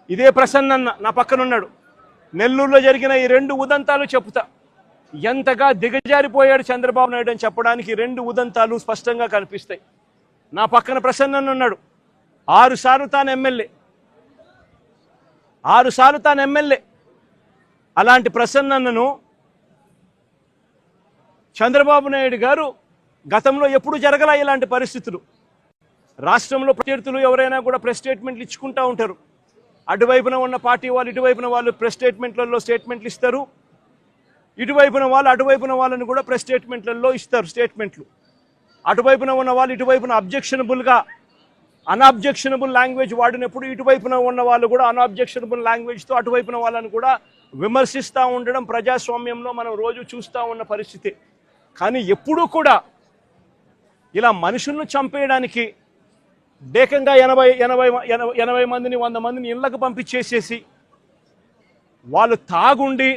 ఇదే ప్రసన్న నా పక్కన ఉన్నాడు. నెల్లూరులో జరిగిన ఈ 2 ఉదంతాలు చెప్తా. ఎంతగా దిగజారిపోయాడు చంద్రబాబు నాయుడు అని చెప్పడానికి 2 ఉదంతాలు స్పష్టంగా కనిపిస్తాయి. నా పక్కన ప్రసన్న ఉన్నాడు. 6 సార్లు తాను ఎమ్మెల్యే, 6 సార్లు తాను ఎమ్మెల్యే. అలాంటి ప్రసన్నను చంద్రబాబు నాయుడు గారు గతంలో ఎప్పుడు జరగలా ఇలాంటి పరిస్థితులు. రాష్ట్రంలో ప్రత్యర్థులు ఎవరైనా కూడా ప్రెస్ స్టేట్మెంట్లు ఇచ్చుకుంటూ ఉంటారు. అటువైపున ఉన్న పార్టీ వాళ్ళు ఇటువైపున వాళ్ళు ప్రెస్ స్టేట్మెంట్లలో స్టేట్మెంట్లు ఇస్తారు. ఇటువైపున వాళ్ళు అటువైపున వాళ్ళని కూడా ప్రెస్ స్టేట్మెంట్లలో ఇస్తారు స్టేట్మెంట్లు. అటువైపున ఉన్న వాళ్ళు ఇటువైపున అన్అబ్జెక్షనబుల్ లాంగ్వేజ్ వాడినప్పుడు ఇటువైపున ఉన్న వాళ్ళు కూడా అన్అబ్జెక్షనబుల్ లాంగ్వేజ్తో అటువైపున వాళ్ళని కూడా విమర్శిస్తూ ఉండడం ప్రజాస్వామ్యంలో మనం రోజు చూస్తూ ఉన్న పరిస్థితి. కానీ ఎప్పుడూ కూడా ఇలా మనుషులను చంపేయడానికి ఏకంగా 80 మందిని 100 మందిని ఇళ్లకు పంపించేసేసి వాళ్ళు తాగుండి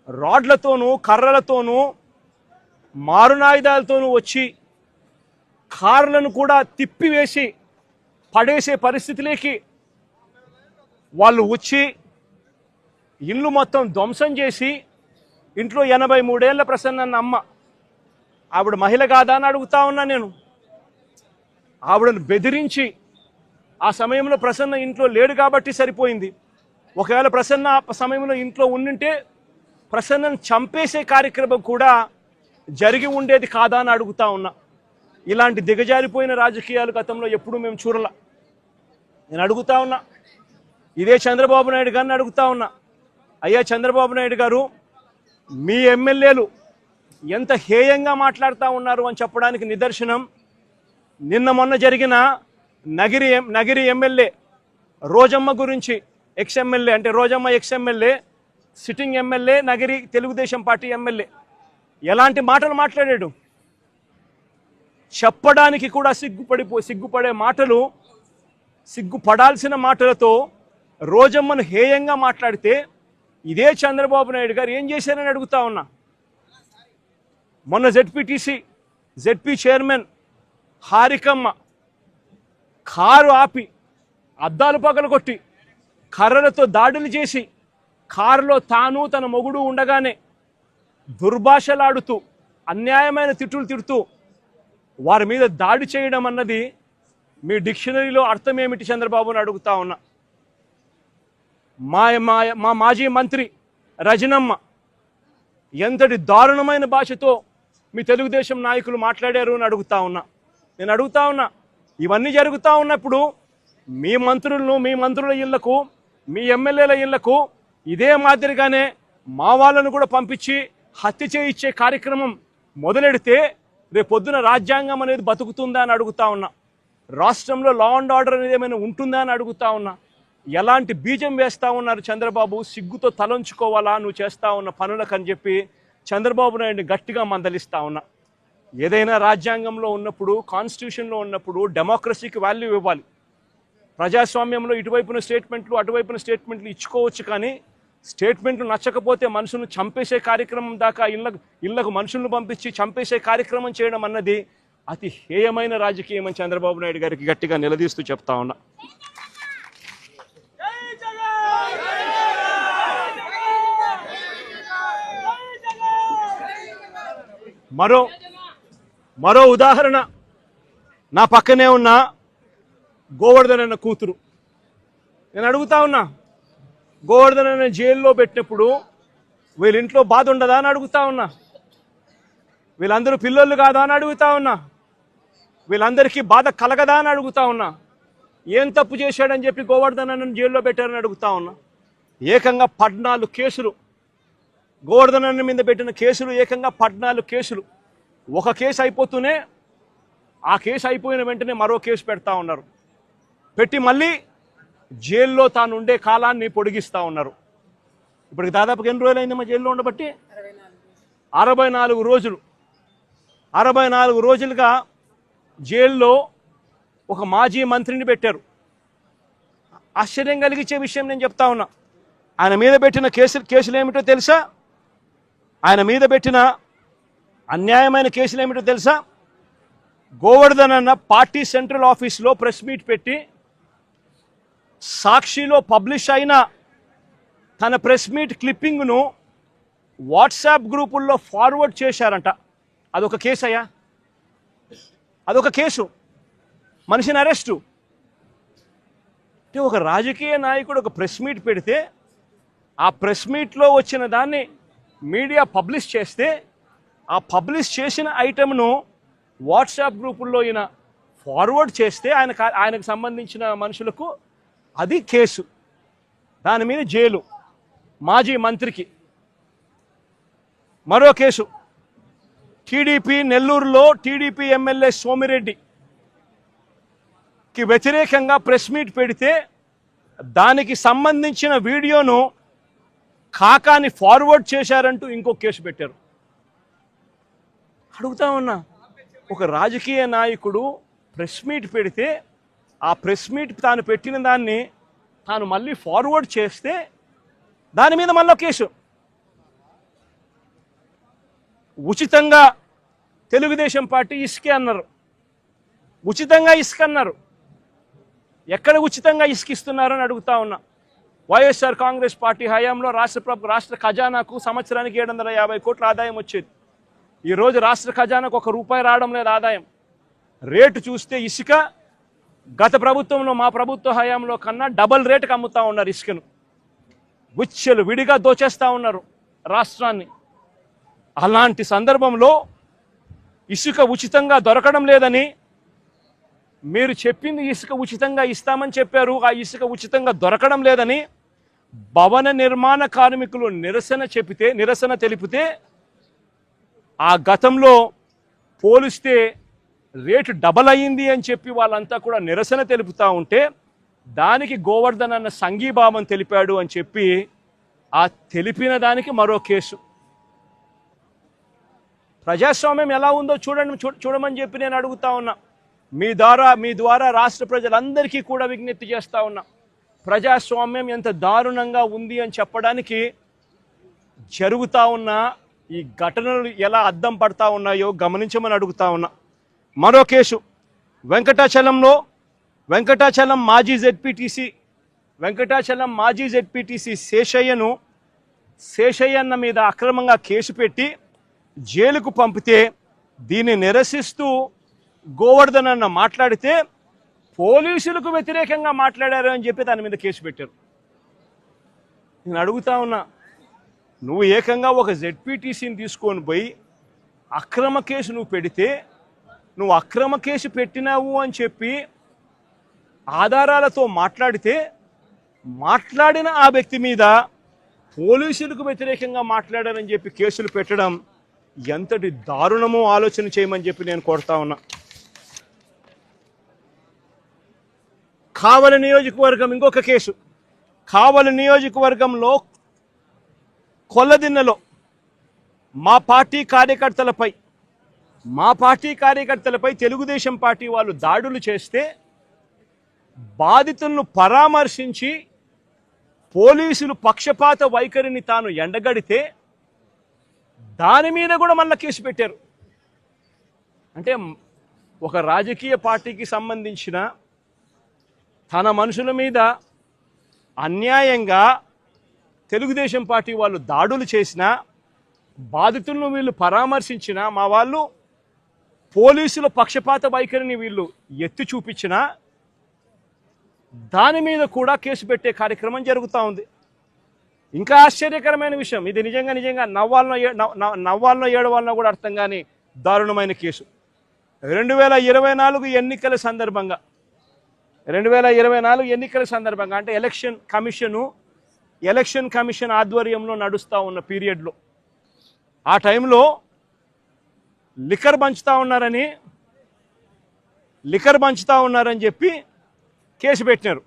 రాడ్లతోనూ కర్రలతోనూ మారునాయుధాలతోనూ వచ్చి కార్లను కూడా తిప్పివేసి పడేసే పరిస్థితిలోకి వాళ్ళు వచ్చి ఇల్లు మొత్తం ధ్వంసం చేసి ఇంట్లో 83 ఏళ్ల ప్రసన్న అమ్మ, ఆవిడ మహిళ కాదా అని అడుగుతా ఉన్నా నేను. ఆవిడను బెదిరించి ఆ సమయంలో ప్రసన్న ఇంట్లో లేడు కాబట్టి సరిపోయింది. ఒకవేళ ప్రసన్న ఆ సమయంలో ఇంట్లో ఉండింటే ప్రసన్నను చంపేసే కార్యక్రమం కూడా జరిగి ఉండేది కాదా అని అడుగుతా ఉన్నా. ఇలాంటి దిగజారిపోయిన రాజకీయాలు గతంలో ఎప్పుడూ మేము చూడలా. నేను అడుగుతా ఉన్నా, ఇదే చంద్రబాబు నాయుడు గారిని అడుగుతా ఉన్నా, అయ్యా చంద్రబాబు నాయుడు గారు, మీ ఎమ్మెల్యేలు ఎంత హేయంగా మాట్లాడుతూ ఉన్నారు అని చెప్పడానికి నిదర్శనం నిన్న మొన్న జరిగిన నగిరి ఎమ్మెల్యే రోజమ్మ గురించి, ఎక్స్ఎమ్మెల్యే అంటే Rojamma ex MLA, sitting MLA, Nagari Telugudesam party MLA ఎలాంటి మాటలు మాట్లాడాడు. చెప్పడానికి కూడా సిగ్గుపడే మాటలు, సిగ్గుపడాల్సిన మాటలతో రోజమ్మను హేయంగా మాట్లాడితే ఇదే చంద్రబాబు నాయుడు గారు ఏం చేశారని అడుగుతా ఉన్నా. మొన్న జెడ్పీ చైర్మన్ హారికమ్మ కారు ఆపి అద్దాలు పగలగొట్టి కర్రలతో దాడులు చేసి కారులో తాను తన మొగుడు ఉండగానే దుర్భాషలాడుతూ అన్యాయమైన తిట్టులు తిడుతూ వారి మీద దాడి చేయడం అన్నది మీ డిక్షనరీలో అర్థం ఏమిటి చంద్రబాబుని అడుగుతా ఉన్నా. మా మాజీ మంత్రి రజనమ్మ ఎంతటి దారుణమైన భాషతో మీ తెలుగుదేశం నాయకులు మాట్లాడారు అని అడుగుతా ఉన్నా. నేను అడుగుతా ఉన్నా, ఇవన్నీ జరుగుతూ ఉన్నప్పుడు మీ మంత్రుల ఇళ్లకు, మీ ఎమ్మెల్యేల ఇళ్లకు ఇదే మాదిరిగానే మా వాళ్ళను కూడా పంపించి హత్య చేయించే కార్యక్రమం మొదలెడితే రేపొద్దున రాజ్యాంగం అనేది బతుకుతుందా అని అడుగుతా ఉన్నా. రాష్ట్రంలో లా అండ్ ఆర్డర్ అనేది ఏమైనా ఉంటుందా అని అడుగుతా ఉన్నా. ఎలాంటి బీజం వేస్తా ఉన్నారు చంద్రబాబు, సిగ్గుతో తలంచుకోవాలా నువ్వు చేస్తా ఉన్న పనులకు అని చెప్పి చంద్రబాబు నాయుడిని గట్టిగా మందలిస్తా ఉన్నా. ఏదైనా రాజ్యాంగంలో ఉన్నప్పుడు, కాన్స్టిట్యూషన్లో ఉన్నప్పుడు డెమోక్రసీకి వాల్యూ ఇవ్వాలి. ప్రజాస్వామ్యంలో ఇటువైపున స్టేట్మెంట్లు అటువైపున స్టేట్మెంట్లు ఇచ్చుకోవచ్చు, కానీ స్టేట్మెంట్లు నచ్చకపోతే మనుషులను చంపేసే కార్యక్రమం దాకా ఇళ్లకు మనుషులను పంపించి చంపేసే కార్యక్రమం చేయడం అన్నది అతి హేయమైన రాజకీయం అని చంద్రబాబు నాయుడు గారికి గట్టిగా నిలదీస్తూ చెప్తా ఉన్నా. మరో ఉదాహరణ, నా పక్కనే ఉన్న గోవర్ధన్ అన్న కూతురు. నేను అడుగుతా ఉన్నా, గోవర్ధన్ అన్న జైల్లో పెట్టినప్పుడు వీళ్ళ ఇంట్లో బాధ ఉండదా అని అడుగుతా ఉన్నా. వీళ్ళందరూ పిల్లలు కాదా అని అడుగుతా ఉన్నా. వీళ్ళందరికీ బాధ కలగదా అని అడుగుతా ఉన్నా. ఏం తప్పు చేశాడని చెప్పి గోవర్ధన్ అన్నను జైల్లో పెట్టారని అడుగుతా ఉన్నా. ఏకంగా 14 కేసులు, గోవర్ధన్ అన్న మీద పెట్టిన కేసులు ఏకంగా 14 కేసులు. ఒక కేసు అయిపోతూనే ఆ కేసు అయిపోయిన వెంటనే మరో కేసు పెడతా ఉన్నారు. పెట్టి మళ్ళీ జైల్లో తాను ఉండే కాలాన్ని పొడిగిస్తూ ఉన్నారు. ఇప్పటికి దాదాపుగా ఎన్ని రోజులు అయింది మా జైల్లో ఉండబట్టి? 64 రోజులు. 64 రోజులుగా జైల్లో ఒక మాజీ మంత్రిని పెట్టారు. ఆశ్చర్యం కలిగించే విషయం నేను చెప్తా ఉన్నా. ఆయన మీద పెట్టిన కేసులు ఏమిటో తెలుసా? ఆయన మీద పెట్టిన అన్యాయమైన కేసులు ఏమిటో తెలుసా? గోవర్ధన్ అన్న పార్టీ సెంట్రల్ ఆఫీస్లో ప్రెస్ మీట్ పెట్టి సాక్షిలో పబ్లిష్ అయిన తన ప్రెస్ మీట్ క్లిప్పింగ్ను వాట్సాప్ గ్రూపుల్లో ఫార్వర్డ్ చేశారంట. అదొక కేసు అయ్యా, అదొక కేసు, మనిషిని అరెస్టు. అంటే ఒక రాజకీయ నాయకుడు ఒక ప్రెస్ మీట్ పెడితే ఆ ప్రెస్ మీట్లో వచ్చిన దాన్ని మీడియా పబ్లిష్ చేస్తే ఆ పబ్లిష్ చేసిన ఐటెంను వాట్సాప్ గ్రూపుల్లో ఈయన ఫార్వర్డ్ చేస్తే ఆయనకు సంబంధించిన మనుషులకు అది కేసు, దాని మీద జైలు. మాజీ మంత్రికి మరో కేసు, టీడీపీ నెల్లూరులో టీడీపీ ఎమ్మెల్యే సోమిరెడ్డికి వ్యతిరేకంగా ప్రెస్ మీట్ పెడితే దానికి సంబంధించిన వీడియోను కాకాని ఫార్వర్డ్ చేశారంటూ ఇంకో కేసు పెట్టారు. అడుగుతా ఉన్నా, ఒక రాజకీయ నాయకుడు ప్రెస్ మీట్ పెడితే ఆ ప్రెస్ మీట్ తాను పెట్టిన దాన్ని తాను మళ్ళీ ఫార్వర్డ్ చేస్తే దాని మీద మళ్ళీ కేసు. ఉచితంగా తెలుగుదేశం పార్టీ ఇసుకే అన్నారు, ఉచితంగా ఇసుక అన్నారు. ఎక్కడ ఉచితంగా ఇసుకిస్తున్నారని అడుగుతా ఉన్నా. వైఎస్ఆర్ కాంగ్రెస్ పార్టీ హయాంలో రాష్ట్ర ఖజానాకు సంవత్సరానికి 750 కోట్ల ఆదాయం వచ్చేది. ఈరోజు రాష్ట్ర ఖజానాకు ₹1 రావడం లేదు ఆదాయం. రేటు చూస్తే ఇసుక గత ప్రభుత్వంలో మా ప్రభుత్వ హయాంలో కన్నా డబల్ రేటుకి అమ్ముతా ఉన్నారు ఇసుకను. గుచ్చెలు విడిగా దోచేస్తూ ఉన్నారు రాష్ట్రాన్ని. అలాంటి సందర్భంలో ఇసుక ఉచితంగా దొరకడం లేదని, మీరు చెప్పింది ఇసుక ఉచితంగా ఇస్తామని చెప్పారు, ఆ ఇసుక ఉచితంగా దొరకడం లేదని భవన నిర్మాణ కార్మికులు నిరసన తెలిపితే ఆ గతంలో పోలిస్తే రేటు డబల్ అయ్యింది అని చెప్పి వాళ్ళంతా కూడా నిరసన తెలుపుతూ ఉంటే దానికి గోవర్ధన్ అన్న సంఘీభావం తెలిపాడు అని చెప్పి ఆ తెలిపిన దానికి మరో కేసు. ప్రజాస్వామ్యం ఎలా ఉందో చూడమని చెప్పి నేను అడుగుతా ఉన్నా. మీ ద్వారా రాష్ట్ర ప్రజలందరికీ కూడా విజ్ఞప్తి చేస్తా ఉన్నా. ప్రజాస్వామ్యం ఎంత దారుణంగా ఉంది అని చెప్పడానికి జరుగుతూ ఉన్న ఈ ఘటనలు ఎలా అద్దం పడతా ఉన్నాయో గమనించమని అడుగుతా ఉన్నా. మరో కేసు, వెంకటాచలం మాజీ జెడ్పీటీసీ శేషయ్యన్న మీద అక్రమంగా కేసు పెట్టి జైలుకు పంపితే దీన్ని నిరసిస్తూ గోవర్ధన్ అన్న మాట్లాడితే పోలీసులకు వ్యతిరేకంగా మాట్లాడారు అని చెప్పి దాని మీద కేసు పెట్టారు. నేను అడుగుతా ఉన్నా, నువ్వు ఏకంగా ఒక జెడ్పీటీసీని తీసుకొని పోయి అక్రమ కేసు నువ్వు పెడితే, నువ్వు అక్రమ కేసు పెట్టినావు అని చెప్పి ఆధారాలతో మాట్లాడిన ఆ వ్యక్తి మీద పోలీసులకు వ్యతిరేకంగా మాట్లాడారని చెప్పి కేసులు పెట్టడం ఎంతటి దారుణమో ఆలోచన చేయమని చెప్పి నేను కోరుతా ఉన్నా. కావలి నియోజకవర్గం ఇంకొక కేసు. కావలి నియోజకవర్గంలో కొల్లదిన్నెలో మా పార్టీ కార్యకర్తలపై తెలుగుదేశం పార్టీ వాళ్ళు దాడులు చేస్తే బాధితులను పరామర్శించి పోలీసులు పక్షపాత వైఖరిని తాను ఎండగడితే దాని మీద కూడా మళ్ళీ కేసు పెట్టారు. అంటే ఒక రాజకీయ పార్టీకి సంబంధించిన తన మనుషుల మీద అన్యాయంగా తెలుగుదేశం పార్టీ వాళ్ళు దాడులు చేసినా, బాధితులను వీళ్ళు పరామర్శించినా, మా వాళ్ళు పోలీసుల పక్షపాత వైఖరిని వీళ్ళు ఎత్తి చూపించినా దాని మీద కూడా కేసు పెట్టే కార్యక్రమం జరుగుతూ ఉంది. ఇంకా ఆశ్చర్యకరమైన విషయం, ఇది నిజంగా నవ్వాలనో ఏడవాలనో కూడా అర్థం కాని దారుణమైన కేసు. 2024 ఎన్నికల సందర్భంగా అంటే ఎలక్షన్ కమిషన్ ఆధ్వర్యంలో నడుస్తూ ఉన్న పీరియడ్లో ఆ టైంలో లిక్కర్ పంచుతా ఉన్నారని చెప్పి కేసు పెట్టినారు.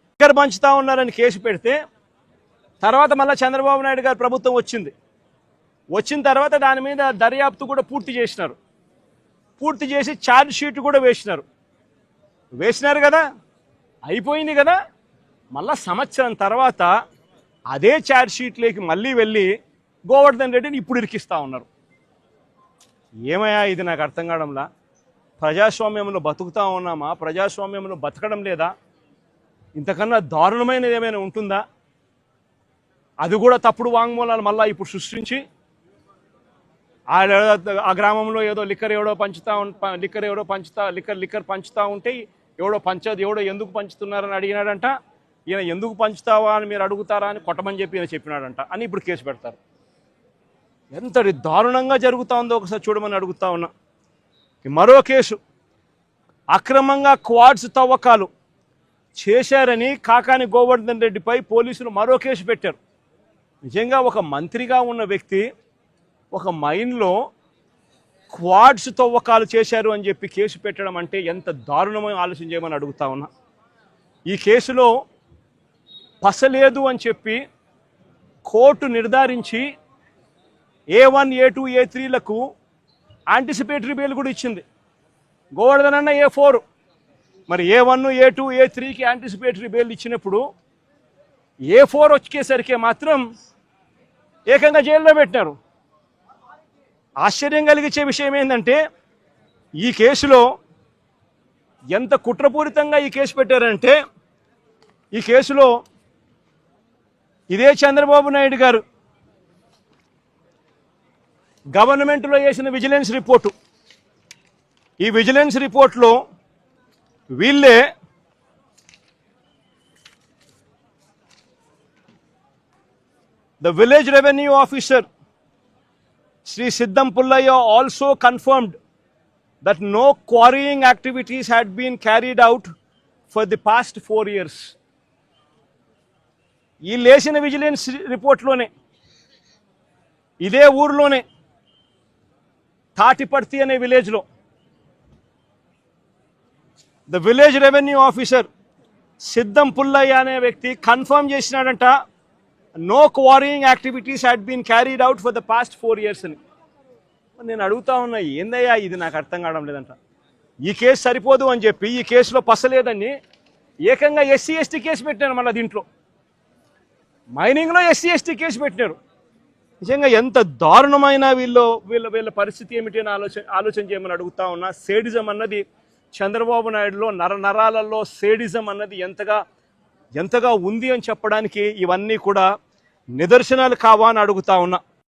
లిక్కర్ పంచుతా ఉన్నారని కేసు పెడితే తర్వాత మళ్ళీ చంద్రబాబు నాయుడు గారి ప్రభుత్వం వచ్చిన తర్వాత దాని మీద దర్యాప్తు కూడా పూర్తి చేసి ఛార్జ్ షీట్ కూడా వేసినారు కదా, అయిపోయింది కదా. మళ్ళా సంవత్సరం తర్వాత అదే ఛార్జ్ షీట్లోకి మళ్ళీ వెళ్ళి గోవర్ధన్ రెడ్డిని ఇప్పుడు ఇరికిస్తూ ఉన్నారు. ఏమయ్యా ఇది నాకు అర్థం కావడంలా. ప్రజాస్వామ్యంలో బతుకుతా ఉన్నామా? ప్రజాస్వామ్యంలో బతకడం లేదా? ఇంతకన్నా దారుణమైనది ఏమైనా ఉంటుందా? అది కూడా తప్పుడు వాంగ్మూలాలు మళ్ళీ ఇప్పుడు సృష్టించి ఆ గ్రామంలో ఏదో లిక్కర్ పంచుతా ఉంటే ఎవడో ఎందుకు పంచుతున్నారని అడిగినాడంట. ఈయన ఎందుకు పంచుతావా అని మీరు అడుగుతారా అని కొట్టమని చెప్పి ఈయన చెప్పినాడంట అని ఇప్పుడు కేసు పెడతారు. ఎంతటి దారుణంగా జరుగుతూ ఉందో ఒకసారి చూడమని అడుగుతా ఉన్నా. మరో కేసు, అక్రమంగా క్వాడ్స్ తవ్వకాలు చేశారని కాకాని గోవర్ధన్ రెడ్డిపై పోలీసులు మరో కేసు పెట్టారు. నిజంగా ఒక మంత్రిగా ఉన్న వ్యక్తి ఒక మైన్లో క్వాడ్స్ తవ్వకాలు చేశారు అని చెప్పి కేసు పెట్టడం అంటే ఎంత దారుణమో ఆలోచన చేయమని అడుగుతా ఉన్నా. ఈ కేసులో పసలేదు అని చెప్పి కోర్టు నిర్ధారించి A1, A2, A3లకు యాంటిసిపేటరీ బెయిల్ కూడా ఇచ్చింది. గోవర్ధన్ అన్న A4, మరి A1, A2, A3కి యాంటిసిపేటరీ బెయిల్ ఇచ్చినప్పుడు A4 వచ్చేసరికి మాత్రం ఏకంగా జైల్లో పెట్టినారు. ఆశ్చర్యం కలిగించే విషయం ఏంటంటే ఈ కేసులో ఎంత కుట్రపూరితంగా ఈ కేసు పెట్టారంటే, ఈ కేసులో ఇదే చంద్రబాబు నాయుడు గారు గవర్నమెంట్లో చేసిన విజిలెన్స్ రిపోర్టు, ఈ విజిలెన్స్ రిపోర్ట్లో వీళ్ళే the village revenue officer Sri Siddam Pullaya also confirmed that no quarrying activities had been carried out for the past 4 years. ఈ లేచిన విజిలెన్స్ రిపోర్ట్లోనే ఇదే ఊర్లోనే తాటిపర్తి అనే విలేజ్లో ద విలేజ్ రెవెన్యూ ఆఫీసర్ సిద్ధం పుల్లయ్య అనే వ్యక్తి కన్ఫర్మ్ చేసినాడంట, no quarrying activities had been carried out for the past 4 years అని. నేను అడుగుతా ఉన్నా, ఏందయ్యా ఇది, నాకు అర్థం కావడం లేదంట. ఈ కేసు సరిపోదు అని చెప్పి ఈ కేసులో పసలేదని ఏకంగా SC ST కేసు పెట్టినారు. మళ్ళీ దీంట్లో మైనింగ్లో SC ST కేసు పెట్టినారు. నిజంగా ఎంత దారుణమైన వీళ్ళ పరిస్థితి ఏమిటి అని ఆలోచన చేయమని అడుగుతా ఉన్నా. సేడిజం అన్నది చంద్రబాబు నాయుడులో నరాలలో సేడిజం అన్నది ఎంతగా ఉంది అని చెప్పడానికి ఇవన్నీ కూడా నిదర్శనాలు కావా అని అడుగుతా ఉన్నా.